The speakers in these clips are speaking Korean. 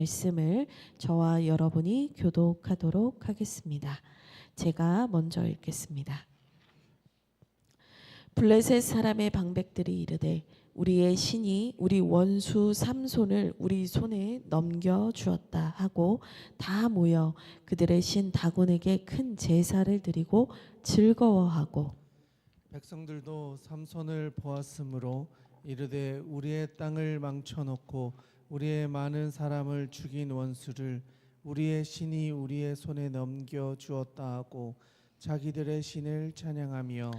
말씀을 저와 여러분이 교독하도록 하겠습니다. 제가 먼저 읽겠습니다. 블레셋 사람의 방백들이 이르되 우리의 신이 우리 원수 삼손을 우리 손에 넘겨 주었다 하고 다 모여 그들의 신 다곤에게 큰 제사를 드리고 즐거워하고 백성들도 삼손을 보았으므로 이르되 우리의 땅을 망쳐놓고 우리의 많은 사람을 죽인 원수를 우리의 신이 우리의 손에 넘겨 주었다 하고 자기들의 신을 찬양하며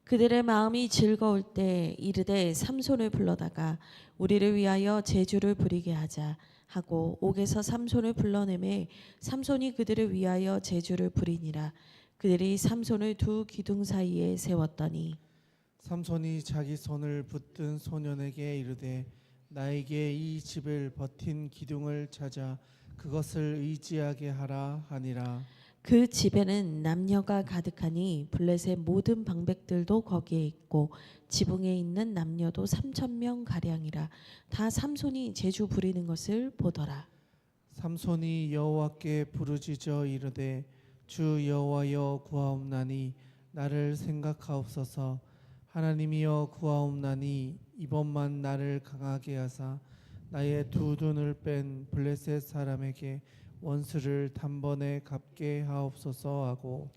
그들의 마음이 즐거울 때 이르되 삼손을 불러다가 우리를 위하여 제주를 부리게 하자 하고 옥에서 삼손을 불러내매 삼손이 그들을 위하여 제주를 부리니라. 그들이 삼손을 두 기둥 사이에 세웠더니 삼손이 자기 손을 붙든 소년에게 이르되 나에게 이 집을 버틴 기둥을 찾아 그것을 의지하게 하라 하니라. 그 집에는 남녀가 가득하니 블레셋 모든 방백들도 거기에 있고 지붕에 있는 남녀도 3,000명 가량이라. 다 삼손이 제주 부리는 것을 보더라. 삼손이 여호와께 부르짖어 이르되 주 여호와여 구하옵나니 나를 생각하옵소서. 하나님이여 구하옵나니 이번만 나를 강하게 하사 나의 두 눈을 뺀 블레셋 사람에게 원수를 단번에 갚게 하옵소서 하고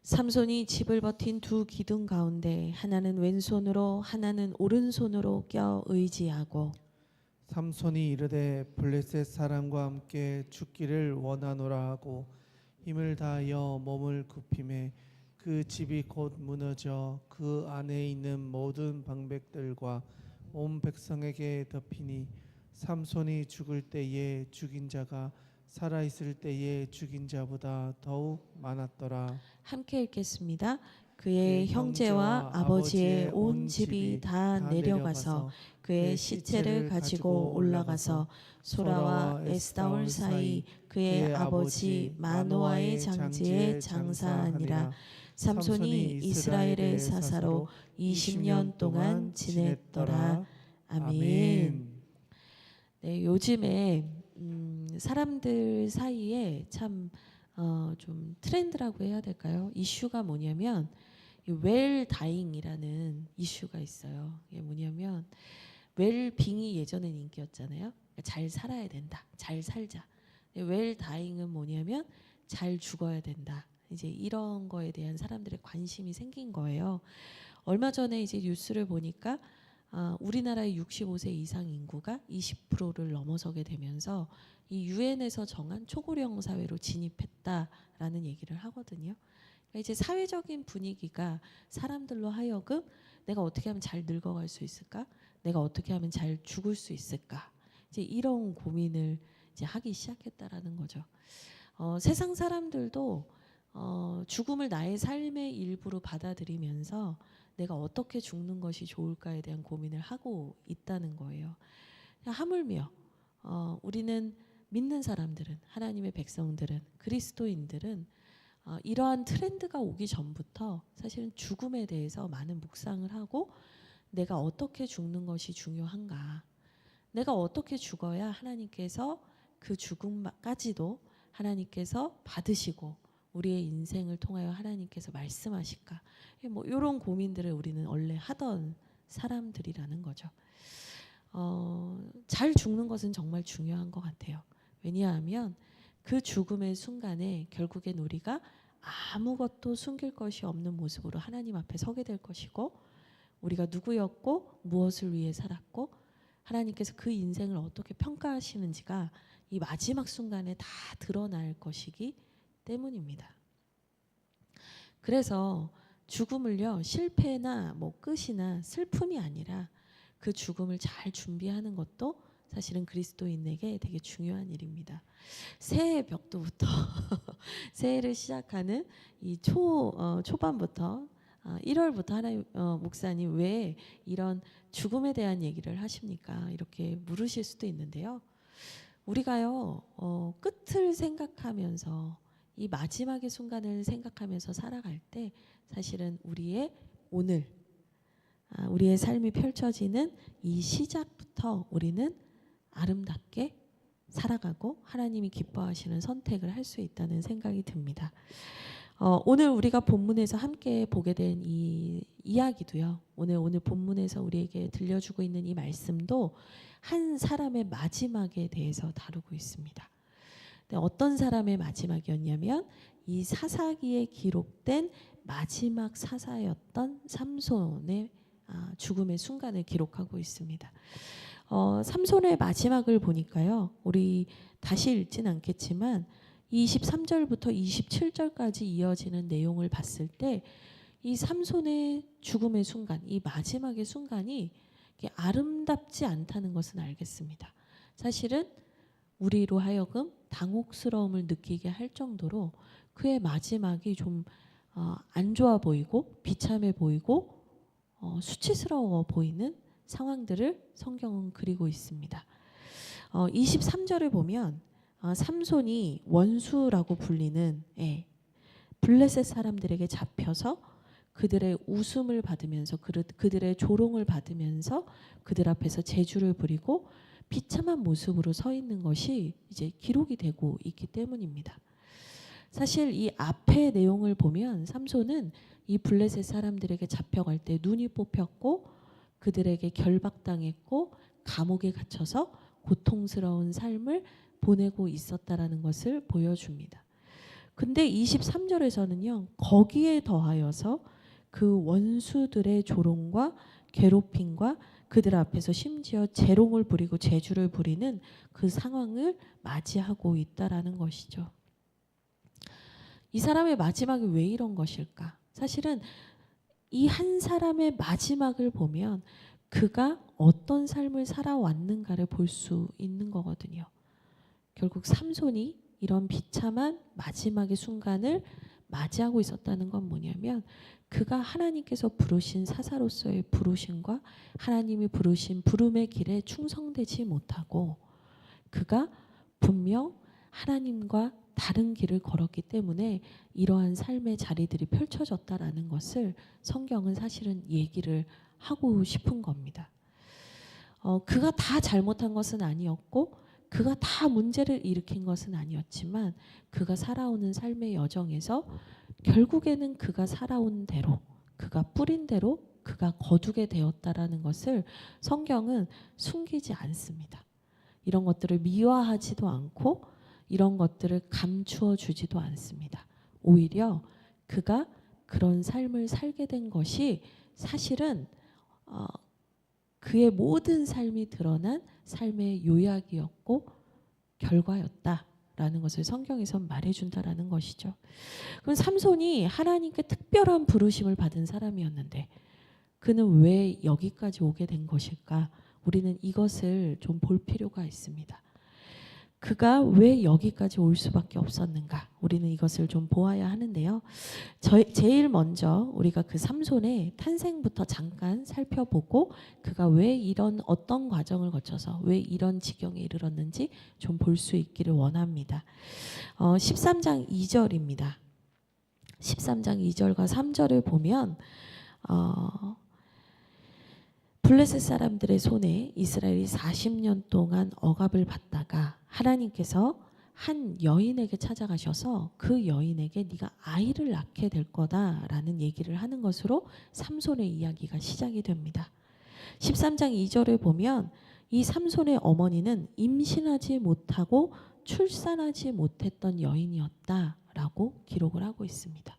삼손이 집을 버틴 두 기둥 가운데 하나는 왼손으로 하나는 오른손으로 껴 의지하고 삼손이 이르되 블레셋 사람과 함께 죽기를 원하노라 하고 힘을 다하여 몸을 굽히매 그 집이 곧 무너져 그 안에 있는 모든 방백들과 온 백성에게 덮이니 삼손이 죽을 때에 죽인 자가 살아 있을 때에 죽인 자보다 더욱 많았더라. 함께 읽겠습니다. 그의 형제와 아버지의 온 집이 다 내려가서 그의 시체를 가지고 올라가서 소라와 에스다올 사이 그의 아버지 마노아의 장지에 장사하니라. 삼손이 이스라엘의 사사로 20년 동안 지냈더라. 아멘. 네, 요즘에 사람들 사이에 참 좀 트렌드라고 해야 될까요? 이슈가 뭐냐면 웰다잉이라는 이슈가 있어요. 이게 뭐냐면 웰빙이 예전엔 인기였잖아요. 그러니까 잘 살아야 된다. 잘 살자. 웰다잉은 뭐냐면 잘 죽어야 된다. 이제 이런 거에 대한 사람들의 관심이 생긴 거예요. 얼마 전에 이제 뉴스를 보니까 우리나라의 65세 이상 인구가 20%를 넘어서게 되면서 이 유엔에서 정한 초고령 사회로 진입했다라는 얘기를 하거든요. 그러니까 이제 사회적인 분위기가 사람들로 하여금 내가 어떻게 하면 잘 늙어갈 수 있을까? 내가 어떻게 하면 잘 죽을 수 있을까? 이제 이런 고민을 이제 하기 시작했다라는 거죠. 세상 사람들도 죽음을 나의 삶의 일부로 받아들이면서 내가 어떻게 죽는 것이 좋을까에 대한 고민을 하고 있다는 거예요. 하물며 우리는 믿는 사람들은, 하나님의 백성들은, 그리스도인들은 이러한 트렌드가 오기 전부터 사실은 죽음에 대해서 많은 묵상을 하고 내가 어떻게 죽는 것이 중요한가, 내가 어떻게 죽어야 하나님께서 그 죽음까지도 하나님께서 받으시고 우리의 인생을 통하여 하나님께서 말씀하실까, 뭐 이런 고민들을 우리는 원래 하던 사람들이라는 거죠. 잘 죽는 것은 정말 중요한 것 같아요. 왜냐하면 그 죽음의 순간에 결국엔 우리가 아무것도 숨길 것이 없는 모습으로 하나님 앞에 서게 될 것이고, 우리가 누구였고 무엇을 위해 살았고 하나님께서 그 인생을 어떻게 평가하시는지가 이 마지막 순간에 다 드러날 것이기 때문입니다. 그래서 죽음을요, 실패나 뭐 끝이나 슬픔이 아니라 그 죽음을 잘 준비하는 것도 사실은 그리스도인에게 되게 중요한 일입니다. 새해 벽두부터 새해를 시작하는 이 초반부터 1월부터 하나님 목사님 왜 이런 죽음에 대한 얘기를 하십니까? 이렇게 물으실 수도 있는데요. 우리가요 끝을 생각하면서 이 마지막의 순간을 생각하면서 살아갈 때 사실은 우리의 오늘 우리의 삶이 펼쳐지는 이 시작부터 우리는 아름답게 살아가고 하나님이 기뻐하시는 선택을 할 수 있다는 생각이 듭니다. 오늘 우리가 본문에서 함께 보게 된 이 이야기도요. 오늘 본문에서 우리에게 들려주고 있는 이 말씀도 한 사람의 마지막에 대해서 다루고 있습니다. 근데 어떤 사람의 마지막이었냐면 이 사사기에 기록된 마지막 사사였던 삼손의 죽음의 순간을 기록하고 있습니다. 삼손의 마지막을 보니까요. 우리 다시 읽진 않겠지만 23절부터 27절까지 이어지는 내용을 봤을 때 이 삼손의 죽음의 순간, 이 마지막의 순간이 아름답지 않다는 것은 알겠습니다. 사실은 우리로 하여금 당혹스러움을 느끼게 할 정도로 그의 마지막이 좀 안 좋아 보이고 비참해 보이고 수치스러워 보이는 상황들을 성경은 그리고 있습니다. 23절을 보면 삼손이 원수라고 불리는 블레셋 사람들에게 잡혀서 그들의 웃음을 받으면서 그들의 조롱을 받으면서 그들 앞에서 재주를 부리고 비참한 모습으로 서 있는 것이 이제 기록이 되고 있기 때문입니다. 사실 이 앞의 내용을 보면 삼손은 이 블레셋 사람들에게 잡혀갈 때 눈이 뽑혔고 그들에게 결박당했고 감옥에 갇혀서 고통스러운 삶을 보내고 있었다라는 것을 보여줍니다. 근데 23절에서는요. 거기에 더하여서 그 원수들의 조롱과 괴롭힘과 그들 앞에서 심지어 재롱을 부리고 재주를 부리는 그 상황을 맞이하고 있다라는 것이죠. 이 사람의 마지막이 왜 이런 것일까? 사실은 이 한 사람의 마지막을 보면 그가 어떤 삶을 살아왔는가를 볼 수 있는 거거든요. 결국 삼손이 이런 비참한 마지막의 순간을 맞이하고 있었다는 건 뭐냐면 그가 하나님께서 부르신 사사로서의 부르심과 하나님이 부르신 부름의 길에 충성되지 못하고 그가 분명 하나님과 다른 길을 걸었기 때문에 이러한 삶의 자리들이 펼쳐졌다라는 것을 성경은 사실은 얘기를 하고 싶은 겁니다. 그가 다 잘못한 것은 아니었고 그가 다 문제를 일으킨 것은 아니었지만 그가 살아오는 삶의 여정에서 결국에는 그가 살아온 대로 그가 뿌린 대로 그가 거두게 되었다라는 것을 성경은 숨기지 않습니다. 이런 것들을 미화하지도 않고 이런 것들을 감추어 주지도 않습니다. 오히려 그가 그런 삶을 살게 된 것이 사실은 그의 모든 삶이 드러난 삶의 요약이었고 결과였다라는 것을 성경에서 말해준다라는 것이죠. 그럼 삼손이 하나님께 특별한 부르심을 받은 사람이었는데 그는 왜 여기까지 오게 된 것일까? 우리는 이것을 좀 볼 필요가 있습니다. 그가 왜 여기까지 올 수밖에 없었는가? 우리는 이것을 좀 보아야 하는데요. 제일 먼저 우리가 그 삼손의 탄생부터 잠깐 살펴보고 그가 왜 이런 어떤 과정을 거쳐서 왜 이런 지경에 이르렀는지 좀 볼 수 있기를 원합니다. 13장 2절입니다. 13장 2절과 3절을 보면 블레셋 사람들의 손에 이스라엘이 40년 동안 억압을 받다가 하나님께서 한 여인에게 찾아가셔서 그 여인에게 네가 아이를 낳게 될 거다라는 얘기를 하는 것으로 삼손의 이야기가 시작이 됩니다. 13장 2절을 보면 이 삼손의 어머니는 임신하지 못하고 출산하지 못했던 여인이었다라고 기록을 하고 있습니다.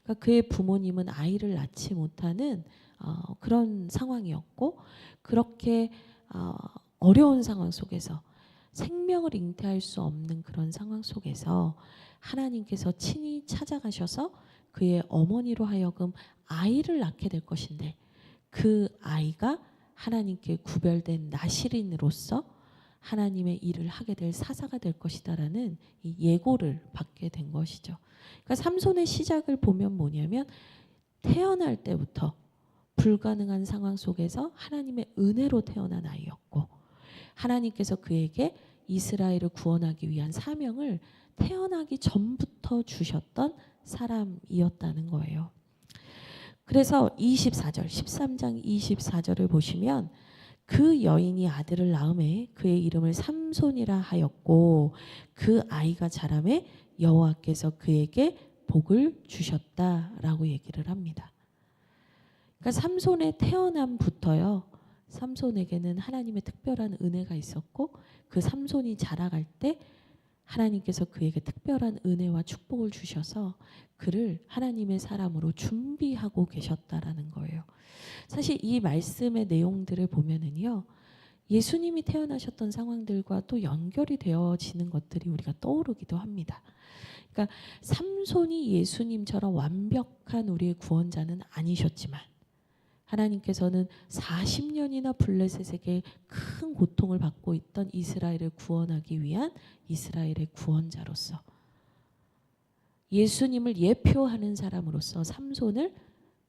그러니까 그의 부모님은 아이를 낳지 못하는 그런 상황이었고 그렇게 어려운 상황 속에서 생명을 잉태할 수 없는 그런 상황 속에서 하나님께서 친히 찾아가셔서 그의 어머니로 하여금 아이를 낳게 될 것인데 그 아이가 하나님께 구별된 나실인으로서 하나님의 일을 하게 될 사사가 될 것이다라는 이 예고를 받게 된 것이죠. 그러니까 삼손의 시작을 보면 뭐냐면 태어날 때부터 불가능한 상황 속에서 하나님의 은혜로 태어난 아이였고 하나님께서 그에게 이스라엘을 구원하기 위한 사명을 태어나기 전부터 주셨던 사람이었다는 거예요. 그래서 24절 13장 24절을 보시면 그 여인이 아들을 낳음에 그의 이름을 삼손이라 하였고 그 아이가 자라매 여호와께서 그에게 복을 주셨다라고 얘기를 합니다. 그러니까 삼손의 태어남부터요. 삼손에게는 하나님의 특별한 은혜가 있었고 그 삼손이 자라갈 때 하나님께서 그에게 특별한 은혜와 축복을 주셔서 그를 하나님의 사람으로 준비하고 계셨다라는 거예요. 사실 이 말씀의 내용들을 보면은요. 예수님이 태어나셨던 상황들과 또 연결이 되어지는 것들이 우리가 떠오르기도 합니다. 그러니까 삼손이 예수님처럼 완벽한 우리의 구원자는 아니셨지만 하나님께서는 40년이나 블레셋에게 큰 고통을 받고 있던 이스라엘을 구원하기 위한 이스라엘의 구원자로서 예수님을 예표하는 사람으로서 삼손을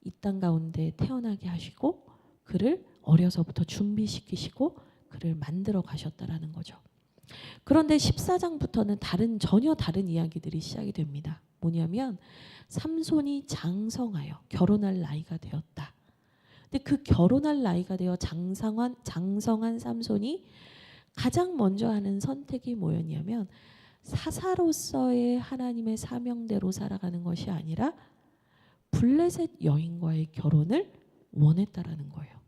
이 땅 가운데 태어나게 하시고 그를 어려서부터 준비시키시고 그를 만들어 가셨다라는 거죠. 그런데 14장부터는 전혀 다른 이야기들이 시작이 됩니다. 뭐냐면 삼손이 장성하여 결혼할 나이가 되었다. 근데 그 결혼할 나이가 되어 장성한 삼손이 가장 먼저 하는 선택이 뭐였냐면 사사로서의 하나님의 사명대로 살아가는 것이 아니라 블레셋 여인과의 결혼을 원했다라는 거예요.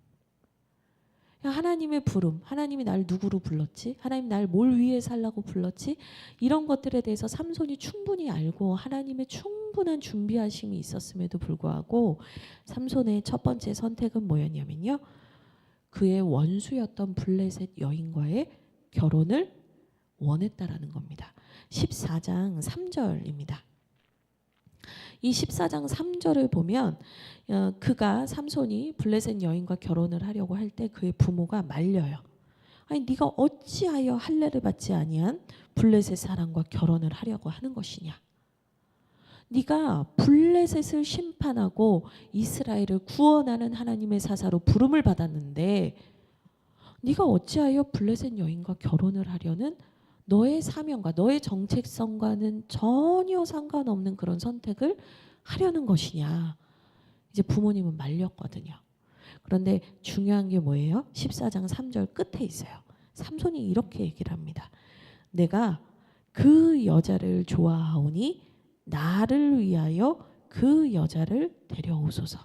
하나님의 부름, 하나님이 날 누구로 불렀지? 하나님 날 뭘 위해 살라고 불렀지? 이런 것들에 대해서 삼손이 충분히 알고 하나님의 충분한 준비하심이 있었음에도 불구하고 삼손의 첫 번째 선택은 뭐였냐면요. 그의 원수였던 블레셋 여인과의 결혼을 원했다라는 겁니다. 14장 3절입니다. 이 14장 3절을 보면 그가 삼손이 블레셋 여인과 결혼을 하려고 할 때 그의 부모가 말려요. 아니 네가 어찌하여 할례를 받지 아니한 블레셋 사람과 결혼을 하려고 하는 것이냐. 네가 블레셋을 심판하고 이스라엘을 구원하는 하나님의 사사로 부름을 받았는데 네가 어찌하여 블레셋 여인과 결혼을 하려는 너의 사명과 너의 정체성과는 전혀 상관없는 그런 선택을 하려는 것이냐. 이제 부모님은 말렸거든요. 그런데 중요한 게 뭐예요? 14장 3절 끝에 있어요. 삼손이 이렇게 얘기를 합니다. 내가 그 여자를 좋아하오니 나를 위하여 그 여자를 데려오소서.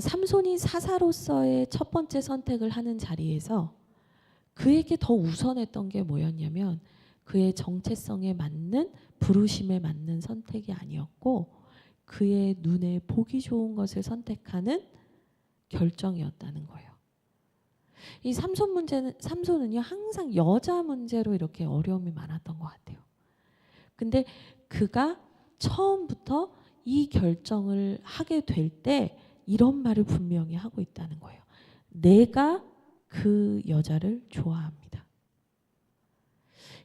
삼손이 사사로서의 첫 번째 선택을 하는 자리에서 그에게 더 우선했던 게 뭐였냐면 그의 정체성에 맞는 부르심에 맞는 선택이 아니었고 그의 눈에 보기 좋은 것을 선택하는 결정이었다는 거예요. 이 삼손은요 항상 여자 문제로 이렇게 어려움이 많았던 것 같아요. 근데 그가 처음부터 이 결정을 하게 될 때 이런 말을 분명히 하고 있다는 거예요. 내가 그 여자를 좋아합니다.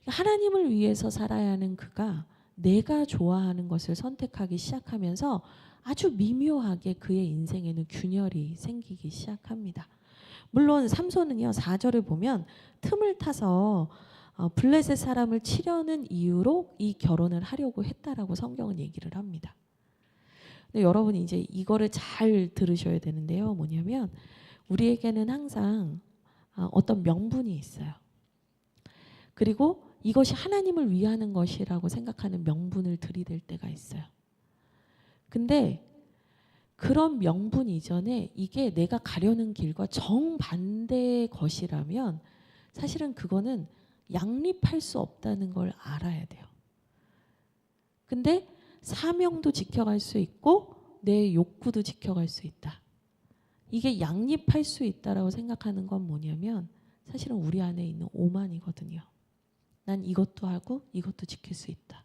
하나님을 위해서 살아야 하는 그가 내가 좋아하는 것을 선택하기 시작하면서 아주 미묘하게 그의 인생에는 균열이 생기기 시작합니다. 물론 삼손은요 4절을 보면 틈을 타서 블레셋 사람을 치려는 이유로 이 결혼을 하려고 했다라고 성경은 얘기를 합니다. 근데 여러분이 이제 이거를 잘 들으셔야 되는데요. 뭐냐면 우리에게는 항상 어떤 명분이 있어요. 그리고 이것이 하나님을 위하는 것이라고 생각하는 명분을 들이댈 때가 있어요. 근데 그런 명분 이전에 이게 내가 가려는 길과 정반대의 것이라면 사실은 그거는 양립할 수 없다는 걸 알아야 돼요. 근데 사명도 지켜갈 수 있고 내 욕구도 지켜갈 수 있다. 이게 양립할 수 있다라고 생각하는 건 뭐냐면 사실은 우리 안에 있는 오만이거든요. 난 이것도 하고 이것도 지킬 수 있다.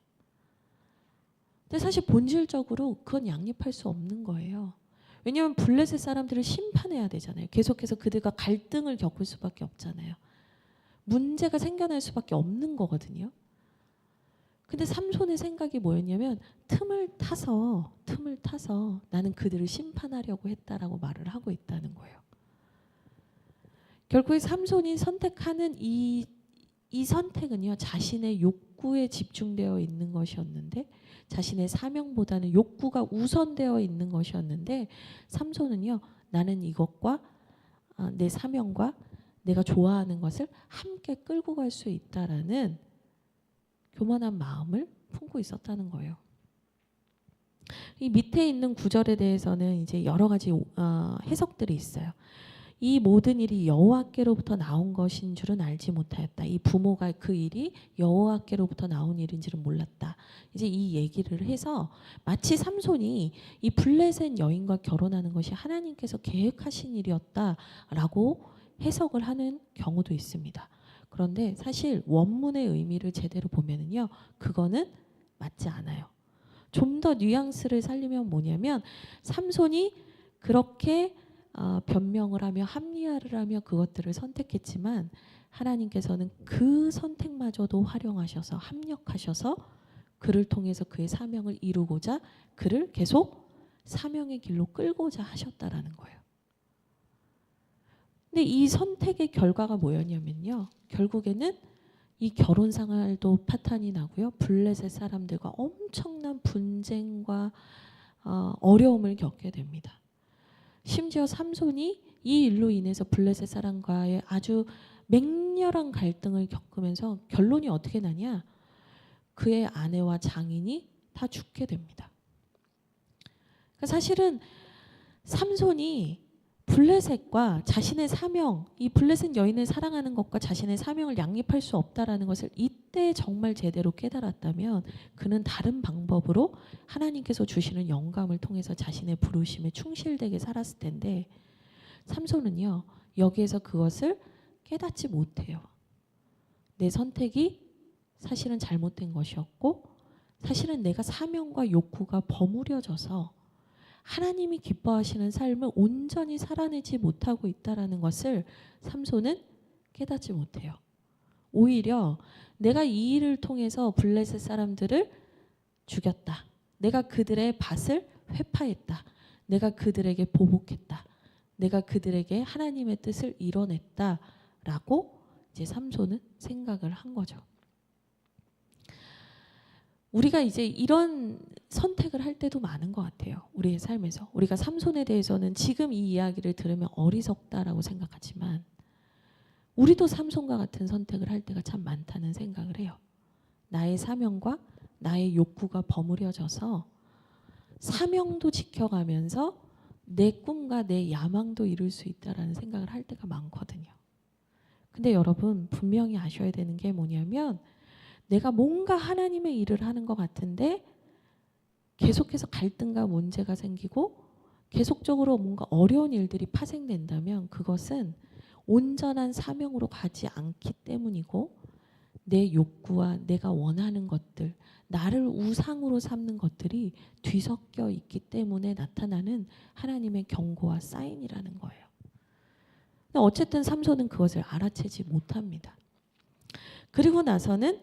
근데 사실 본질적으로 그건 양립할 수 없는 거예요. 왜냐하면 블레셋 사람들을 심판해야 되잖아요. 계속해서 그들과 갈등을 겪을 수밖에 없잖아요. 문제가 생겨날 수밖에 없는 거거든요. 근데 삼손의 생각이 뭐였냐면 틈을 타서 나는 그들을 심판하려고 했다라고 말을 하고 있다는 거예요. 결국에 삼손이 선택하는 이 선택은요 자신의 욕구에 집중되어 있는 것이었는데 자신의 사명보다는 욕구가 우선되어 있는 것이었는데 삼손은요 나는 이것과 내 사명과 내가 좋아하는 것을 함께 끌고 갈 수 있다라는 교만한 마음을 품고 있었다는 거예요. 이 밑에 있는 구절에 대해서는 이제 여러 가지 해석들이 있어요. 이 모든 일이 여호와께로부터 나온 것인 줄은 알지 못하였다. 이 부모가 그 일이 여호와께로부터 나온 일인 줄은 몰랐다. 이제 이 얘기를 해서 마치 삼손이 이 블레셋 여인과 결혼하는 것이 하나님께서 계획하신 일이었다라고 해석을 하는 경우도 있습니다. 그런데 사실 원문의 의미를 제대로 보면은요, 그거는 맞지 않아요. 좀 더 뉘앙스를 살리면 뭐냐면 삼손이 그렇게 변명을 하며 합리화를 하며 그것들을 선택했지만 하나님께서는 그 선택마저도 활용하셔서 합력하셔서 그를 통해서 그의 사명을 이루고자 그를 계속 사명의 길로 끌고자 하셨다라는 거예요. 근데 이 선택의 결과가 뭐였냐면요, 결국에는 이 결혼 생활도 파탄이 나고요, 블레셋 사람들과 엄청난 분쟁과 어려움을 겪게 됩니다. 심지어 삼손이 이 일로 인해서 블레셋 사람과의 아주 맹렬한 갈등을 겪으면서 결론이 어떻게 나냐? 그의 아내와 장인이 다 죽게 됩니다. 그러니까 사실은 삼손이 블레셋과 자신의 사명, 이 블레셋 여인을 사랑하는 것과 자신의 사명을 양립할 수 없다라는 것을 이때 정말 제대로 깨달았다면 그는 다른 방법으로 하나님께서 주시는 영감을 통해서 자신의 부르심에 충실되게 살았을 텐데, 삼손은요 여기에서 그것을 깨닫지 못해요. 내 선택이 사실은 잘못된 것이었고, 사실은 내가 사명과 욕구가 버무려져서 하나님이 기뻐하시는 삶을 온전히 살아내지 못하고 있다는 것을 삼손은 깨닫지 못해요. 오히려 내가 이 일을 통해서 블레셋 사람들을 죽였다. 내가 그들의 밭을 회파했다. 내가 그들에게 보복했다. 내가 그들에게 하나님의 뜻을 이뤄냈다라고 이제 삼손은 생각을 한 거죠. 우리가 이제 이런 선택을 할 때도 많은 것 같아요. 우리의 삶에서. 우리가 삼손에 대해서는 지금 이 이야기를 들으면 어리석다라고 생각하지만 우리도 삼손과 같은 선택을 할 때가 참 많다는 생각을 해요. 나의 사명과 나의 욕구가 버무려져서 사명도 지켜가면서 내 꿈과 내 야망도 이룰 수 있다라는 생각을 할 때가 많거든요. 근데 여러분 분명히 아셔야 되는 게 뭐냐면, 내가 뭔가 하나님의 일을 하는 것 같은데 계속해서 갈등과 문제가 생기고 계속적으로 뭔가 어려운 일들이 파생된다면 그것은 온전한 사명으로 가지 않기 때문이고, 내 욕구와 내가 원하는 것들, 나를 우상으로 삼는 것들이 뒤섞여 있기 때문에 나타나는 하나님의 경고와 사인이라는 거예요. 근데 어쨌든 삼손은 그것을 알아채지 못합니다. 그리고 나서는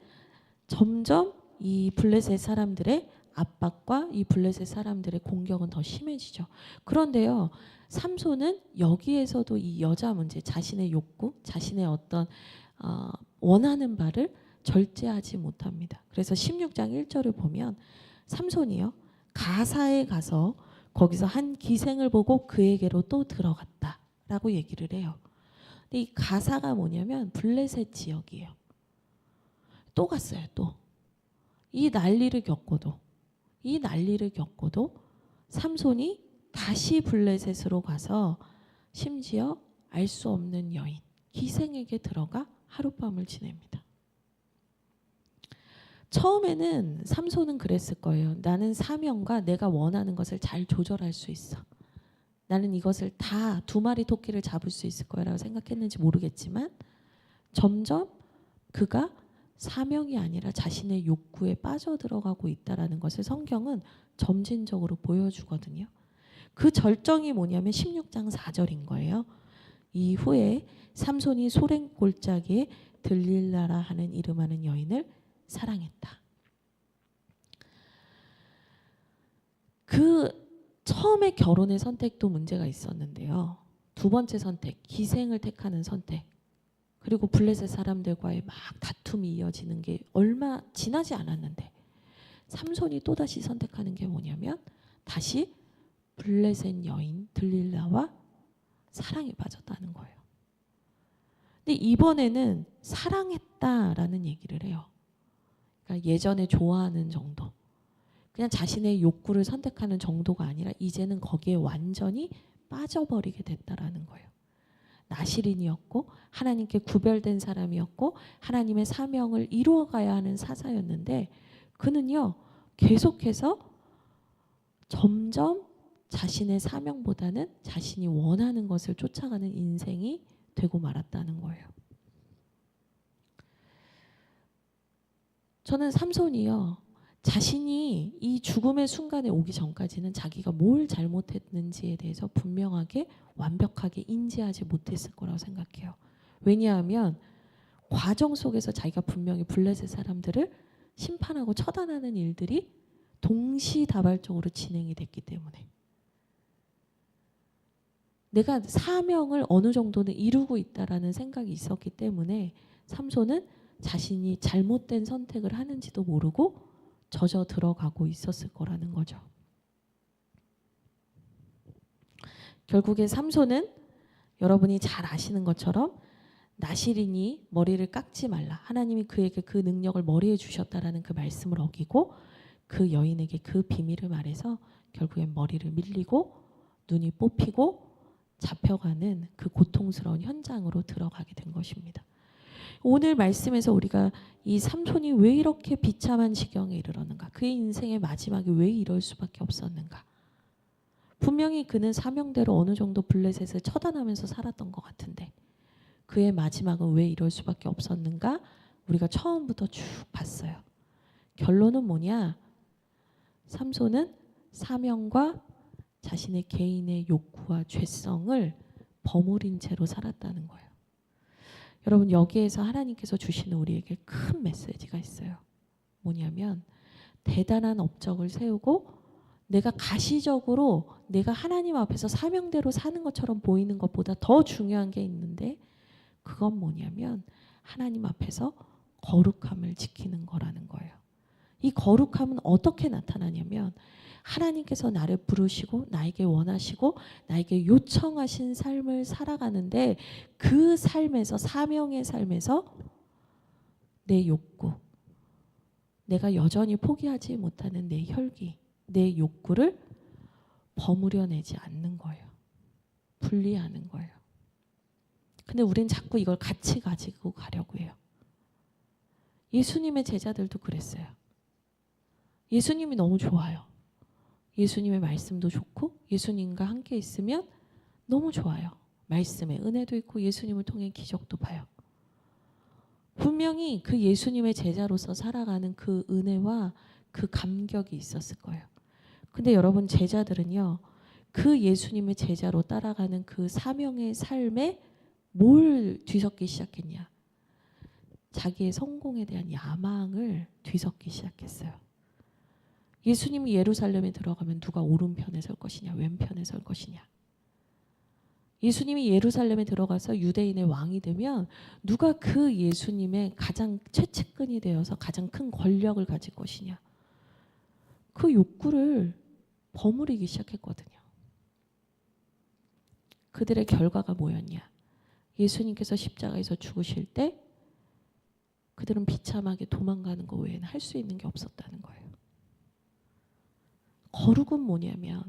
점점 이 블레셋 사람들의 압박과 이 블레셋 사람들의 공격은 더 심해지죠. 그런데요, 삼손은 여기에서도 이 여자 문제, 자신의 욕구, 자신의 어떤 원하는 바를 절제하지 못합니다. 그래서 16장 1절을 보면 삼손이요, 가사에 가서 거기서 한 기생을 보고 그에게로 또 들어갔다라고 얘기를 해요. 근데 이 가사가 뭐냐면 블레셋 지역이에요. 또 갔어요. 또 이 난리를 겪고도 삼손이 다시 블레셋으로 가서 심지어 알 수 없는 여인 기생에게 들어가 하룻밤을 지냅니다. 처음에는 삼손은 그랬을 거예요. 나는 사명과 내가 원하는 것을 잘 조절할 수 있어. 나는 이것을 다 두 마리 토끼를 잡을 수 있을 거라고 생각했는지 모르겠지만 점점 그가 사명이 아니라 자신의 욕구에 빠져들어가고 있다는 것을 성경은 점진적으로 보여주거든요. 그 절정이 뭐냐면 16장 4절인 거예요. 이후에 삼손이 소렌 골짜기에 들릴라라 하는 이름하는 여인을 사랑했다. 그 처음에 결혼의 선택도 문제가 있었는데요. 두 번째 선택, 기생을 택하는 선택, 그리고 블레셋 사람들과의 막 다툼이 이어지는 게 얼마 지나지 않았는데 삼손이 또다시 선택하는 게 뭐냐면 다시 블레셋 여인 들릴라와 사랑에 빠졌다는 거예요. 근데 이번에는 사랑했다라는 얘기를 해요. 그러니까 예전에 좋아하는 정도, 그냥 자신의 욕구를 선택하는 정도가 아니라 이제는 거기에 완전히 빠져버리게 됐다라는 거예요. 나시린이었고 하나님께 구별된 사람이었고 하나님의 사명을 이루어가야 하는 사사였는데 그는요 계속해서 점점 자신의 사명보다는 자신이 원하는 것을 쫓아가는 인생이 되고 말았다는 거예요. 저는 삼손이요 자신이 이 죽음의 순간에 오기 전까지는 자기가 뭘 잘못했는지에 대해서 분명하게 완벽하게 인지하지 못했을 거라고 생각해요. 왜냐하면 과정 속에서 자기가 분명히 블레셋 사람들을 심판하고 처단하는 일들이 동시다발적으로 진행이 됐기 때문에 내가 사명을 어느 정도는 이루고 있다라는 생각이 있었기 때문에 삼손은 자신이 잘못된 선택을 하는지도 모르고 젖어 들어가고 있었을 거라는 거죠. 결국에 삼손은 여러분이 잘 아시는 것처럼 나시린이 머리를 깎지 말라. 하나님이 그에게 그 능력을 머리에 주셨다라는 그 말씀을 어기고 그 여인에게 그 비밀을 말해서 결국엔 머리를 밀리고 눈이 뽑히고 잡혀가는 그 고통스러운 현장으로 들어가게 된 것입니다. 오늘 말씀에서 우리가 이 삼손이 왜 이렇게 비참한 지경에 이르렀는가? 그의 인생의 마지막이 왜 이럴 수밖에 없었는가? 분명히 그는 사명대로 어느 정도 블레셋을 처단하면서 살았던 것 같은데 그의 마지막은 왜 이럴 수밖에 없었는가? 우리가 처음부터 쭉 봤어요. 결론은 뭐냐? 삼손은 사명과 자신의 개인의 욕구와 죄성을 버무린 채로 살았다는 거예요. 여러분 여기에서 하나님께서 주시는 우리에게 큰 메시지가 있어요. 뭐냐면 대단한 업적을 세우고 내가 가시적으로 내가 하나님 앞에서 사명대로 사는 것처럼 보이는 것보다 더 중요한 게 있는데 그건 뭐냐면 하나님 앞에서 거룩함을 지키는 거라는 거예요. 이 거룩함은 어떻게 나타나냐면 하나님께서 나를 부르시고 나에게 원하시고 나에게 요청하신 삶을 살아가는데 그 삶에서 사명의 삶에서 내 욕구, 내가 여전히 포기하지 못하는 내 혈기, 내 욕구를 버무려내지 않는 거예요. 분리하는 거예요. 근데 우린 자꾸 이걸 같이 가지고 가려고 해요. 예수님의 제자들도 그랬어요. 예수님이 너무 좋아요. 예수님의 말씀도 좋고 예수님과 함께 있으면 너무 좋아요. 말씀에 은혜도 있고 예수님을 통해 기적도 봐요. 분명히 그 예수님의 제자로서 살아가는 그 은혜와 그 감격이 있었을 거예요. 근데 여러분 제자들은요. 그 예수님의 제자로 따라가는 그 사명의 삶에 뭘 뒤섞기 시작했냐. 자기의 성공에 대한 야망을 뒤섞기 시작했어요. 예수님이 예루살렘에 들어가면 누가 오른편에 설 것이냐 왼편에 설 것이냐. 예수님이 예루살렘에 들어가서 유대인의 왕이 되면 누가 그 예수님의 가장 최측근이 되어서 가장 큰 권력을 가질 것이냐. 그 욕구를 버무리기 시작했거든요. 그들의 결과가 뭐였냐. 예수님께서 십자가에서 죽으실 때 그들은 비참하게 도망가는 것 외에는 할 수 있는 게 없었다는 거예요. 거룩은 뭐냐면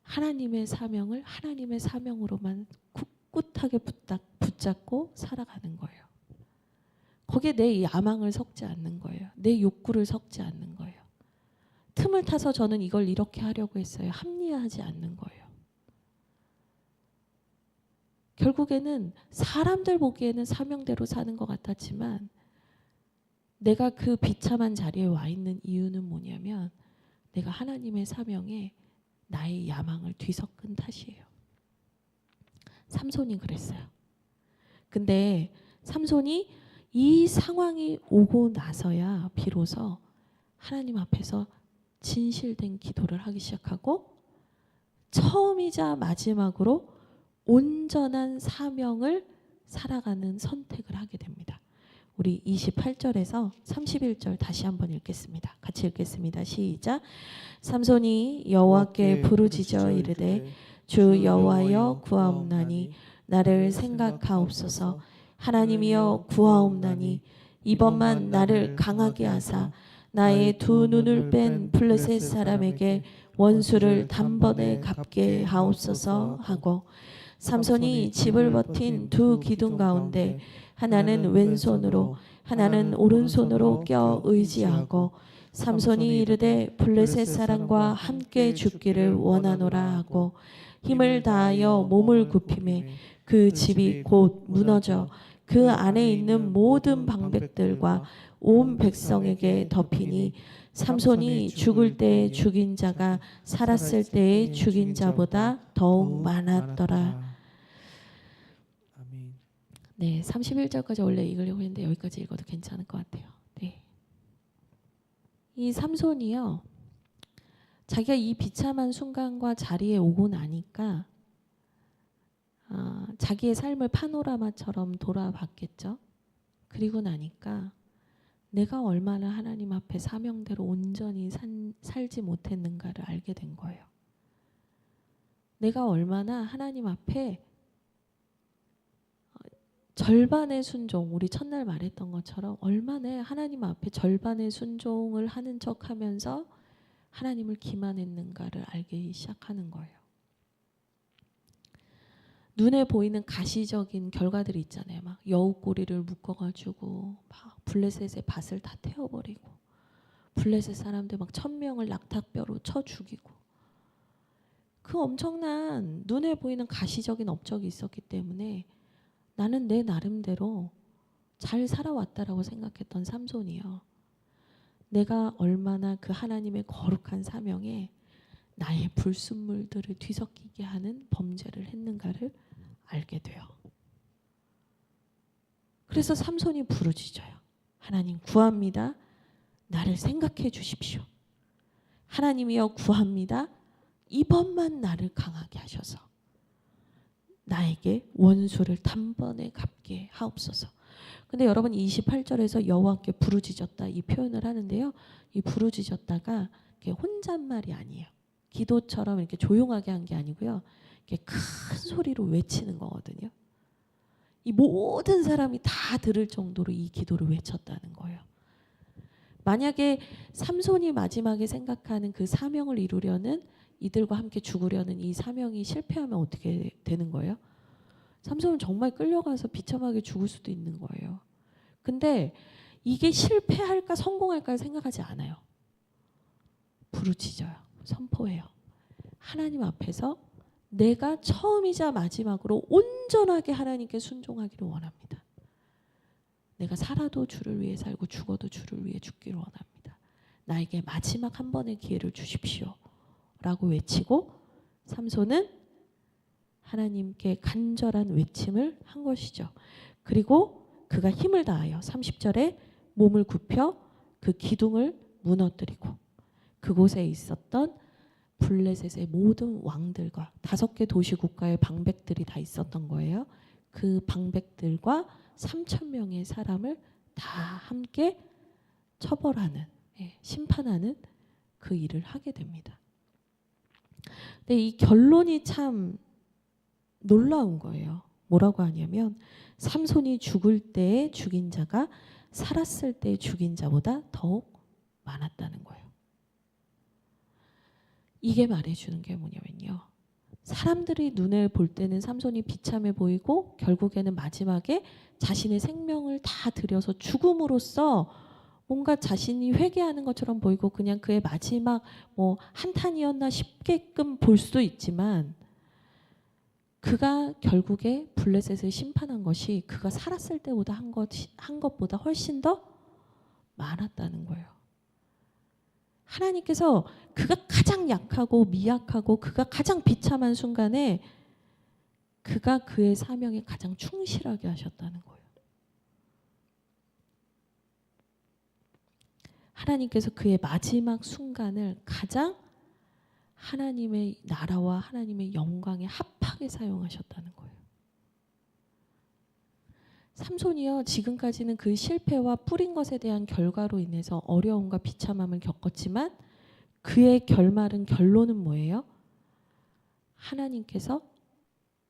하나님의 사명을 하나님의 사명으로만 꿋꿋하게 붙잡고 살아가는 거예요. 거기에 내 야망을 섞지 않는 거예요. 내 욕구를 섞지 않는 거예요. 틈을 타서 저는 이걸 이렇게 하려고 했어요. 합리화하지 않는 거예요. 결국에는 사람들 보기에는 사명대로 사는 것 같았지만 내가 그 비참한 자리에 와 있는 이유는 뭐냐면 내가 하나님의 사명에 나의 야망을 뒤섞은 탓이에요. 삼손이 그랬어요. 근데 삼손이 이 상황이 오고 나서야 비로소 하나님 앞에서 진실된 기도를 하기 시작하고 처음이자 마지막으로 온전한 사명을 살아가는 선택을 하게 됩니다. 우리 28절에서 31절 다시 한번 읽겠습니다. 같이 읽겠습니다. 시작. 삼손이 여호와께 부르짖어 이르되 주 여호와여 구하옵나니 나를 생각하옵소서. 하나님이여 구하옵나니 이번만 나를 강하게 하사 나의 두 눈을 뺀 블레셋 사람에게 원수를 단번에 갚게 하옵소서 하고, 삼손이 집을 버틴 두 기둥 가운데 하나는 왼손으로 하나는 오른손으로 껴 의지하고, 삼손이 이르되 블레셋 사람과 함께 죽기를 원하노라 하고 힘을 다하여 몸을 굽히매 그 집이 곧 무너져 그 안에 있는 모든 방백들과 온 백성에게 덮이니, 삼손이 죽을 때에 죽인 자가 살았을 때에 죽인 자보다 더욱 많았더라. 아멘. 네, 31절까지 원래 읽으려고 했는데 여기까지 읽어도 괜찮을 것 같아요. 네. 이 삼손이요, 자기가 이 비참한 순간과 자리에 오고 나니까 자기의 삶을 파노라마처럼 돌아봤겠죠. 그리고 나니까 내가 얼마나 하나님 앞에 사명대로 온전히 살지 못했는가를 알게 된 거예요. 내가 얼마나 하나님 앞에 절반의 순종, 우리 첫날 말했던 것처럼 얼마나 하나님 앞에 절반의 순종을 하는 척하면서 하나님을 기만했는가를 알기 시작하는 거예요. 눈에 보이는 가시적인 결과들이 있잖아요. 막 여우꼬리를 묶어가지고 막 블레셋의 밭을 다 태워버리고, 블레셋 사람들 막 1000명을 낙타뼈로 쳐 죽이고, 그 엄청난 눈에 보이는 가시적인 업적이 있었기 때문에 나는 내 나름대로 잘 살아왔다라고 생각했던 삼손이요, 내가 얼마나 그 하나님의 거룩한 사명에 나의 불순물들을 뒤섞이게 하는 범죄를 했는가를 알게 돼요. 그래서 삼손이 부르짖어요. 하나님 구합니다. 나를 생각해 주십시오. 하나님이여 구합니다. 이번만 나를 강하게 하셔서 나에게 원수를 단번에 갚게 하옵소서. 근데 여러분 28절에서 여호와께 부르짖었다 이 표현을 하는데요, 이 부르짖었다가 혼잣말이 아니에요. 기도처럼 이렇게 조용하게 한 게 아니고요, 이렇게 큰 소리로 외치는 거거든요. 이 모든 사람이 다 들을 정도로 이 기도를 외쳤다는 거예요. 만약에 삼손이 마지막에 생각하는 그 사명을 이루려는, 이들과 함께 죽으려는 이 사명이 실패하면 어떻게 되는 거예요? 삼손은 정말 끌려가서 비참하게 죽을 수도 있는 거예요. 근데 이게 실패할까 성공할까 생각하지 않아요. 부르짖어요. 선포해요. 하나님 앞에서 내가 처음이자 마지막으로 온전하게 하나님께 순종하기를 원합니다. 내가 살아도 주를 위해 살고 죽어도 주를 위해 죽기를 원합니다. 나에게 마지막 한 번의 기회를 주십시오 라고 외치고, 삼손은 하나님께 간절한 외침을 한 것이죠. 그리고 그가 힘을 다하여 30절에 몸을 굽혀 그 기둥을 무너뜨리고 그곳에 있었던 블레셋의 모든 왕들과 5개 도시 국가의 방백들이 다 있었던 거예요. 그 방백들과 3000명의 사람을 다 함께 처벌하는, 심판하는 그 일을 하게 됩니다. 근데 이 결론이 참 놀라운 거예요. 뭐라고 하냐면 삼손이 죽을 때에 죽인 자가 살았을 때 죽인 자보다 더욱 많았다는 거예요. 이게 말해주는 게 뭐냐면요, 사람들이 눈에 볼 때는 삼손이 비참해 보이고 결국에는 마지막에 자신의 생명을 다 들여서 죽음으로써 뭔가 자신이 회개하는 것처럼 보이고 그냥 그의 마지막 뭐 한탄이었나 싶게끔 볼 수도 있지만, 그가 결국에 블레셋을 심판한 것이 그가 살았을 때보다 한 것보다 훨씬 더 많았다는 거예요. 하나님께서 그가 가장 약하고 미약하고 그가 가장 비참한 순간에 그가 그의 사명에 가장 충실하게 하셨다는 거예요. 하나님께서 그의 마지막 순간을 가장 하나님의 나라와 하나님의 영광에 합하게 사용하셨다는 거예요. 삼손이요, 지금까지는 그 실패와 뿌린 것에 대한 결과로 인해서 어려움과 비참함을 겪었지만 그의 결론은 뭐예요? 하나님께서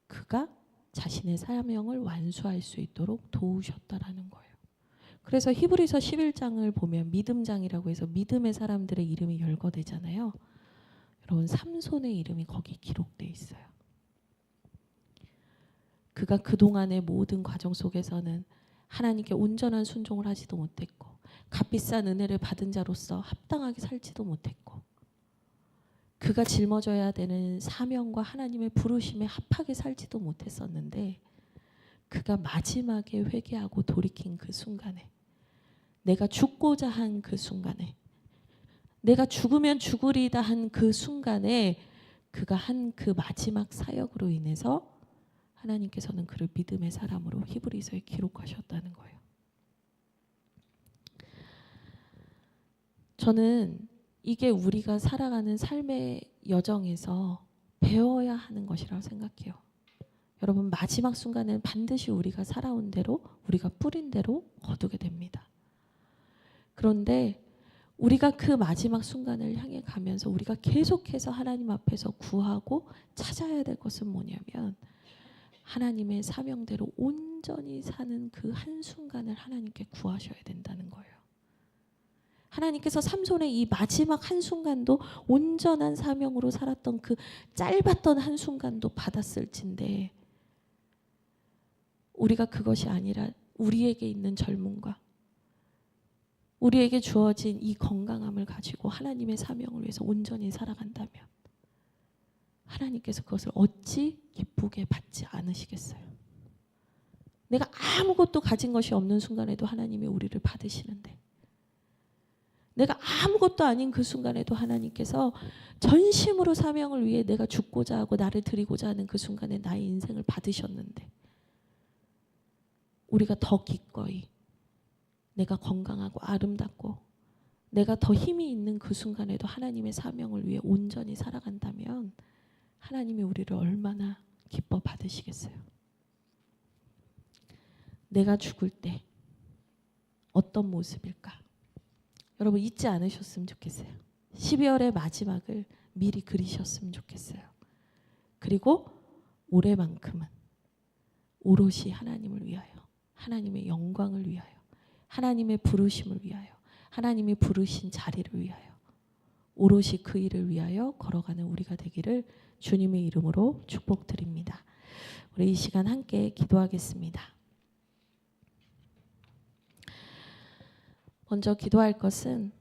그가 자신의 사명을 완수할 수 있도록 도우셨다라는 거예요. 그래서 히브리서 11장을 보면 믿음장이라고 해서 믿음의 사람들의 이름이 열거되잖아요. 여러분 삼손의 이름이 거기 기록돼 있어요. 그가 그동안의 모든 과정 속에서는 하나님께 온전한 순종을 하지도 못했고 값비싼 은혜를 받은 자로서 합당하게 살지도 못했고 그가 짊어져야 되는 사명과 하나님의 부르심에 합하게 살지도 못했었는데 그가 마지막에 회개하고 돌이킨 그 순간에 내가 죽고자 한 그 순간에 내가 죽으면 죽으리다 한 그 순간에 그가 한 그 마지막 사역으로 인해서 하나님께서는 그를 믿음의 사람으로 히브리서에 기록하셨다는 거예요. 저는 이게 우리가 살아가는 삶의 여정에서 배워야 하는 것이라고 생각해요. 여러분 마지막 순간에는 반드시 우리가 살아온 대로 우리가 뿌린 대로 거두게 됩니다. 그런데 우리가 그 마지막 순간을 향해 가면서 우리가 계속해서 하나님 앞에서 구하고 찾아야 될 것은 뭐냐면 하나님의 사명대로 온전히 사는 그 한순간을 하나님께 구하셔야 된다는 거예요. 하나님께서 삼손의 이 마지막 한순간도 온전한 사명으로 살았던 그 짧았던 한순간도 받았을진데 우리가 그것이 아니라 우리에게 있는 젊음과 우리에게 주어진 이 건강함을 가지고 하나님의 사명을 위해서 온전히 살아간다면 하나님께서 그것을 어찌 기쁘게 받지 않으시겠어요? 내가 아무것도 가진 것이 없는 순간에도 하나님이 우리를 받으시는데 내가 아무것도 아닌 그 순간에도 하나님께서 전심으로 사명을 위해 내가 죽고자 하고 나를 드리고자 하는 그 순간에 나의 인생을 받으셨는데 우리가 더 기꺼이 내가 건강하고 아름답고 내가 더 힘이 있는 그 순간에도 하나님의 사명을 위해 온전히 살아간다면 하나님이 우리를 얼마나 기뻐 받으시겠어요? 내가 죽을 때 어떤 모습일까? 여러분 잊지 않으셨으면 좋겠어요. 12월의 마지막을 미리 그리셨으면 좋겠어요. 그리고 올해만큼은 오롯이 하나님을 위하여 하나님의 영광을 위하여 하나님의 부르심을 위하여 하나님이 부르신 자리를 위하여 오롯이 그 일을 위하여 걸어가는 우리가 되기를 주님의 이름으로 축복드립니다. 우리 이 시간 함께 기도하겠습니다. 먼저 기도할 것은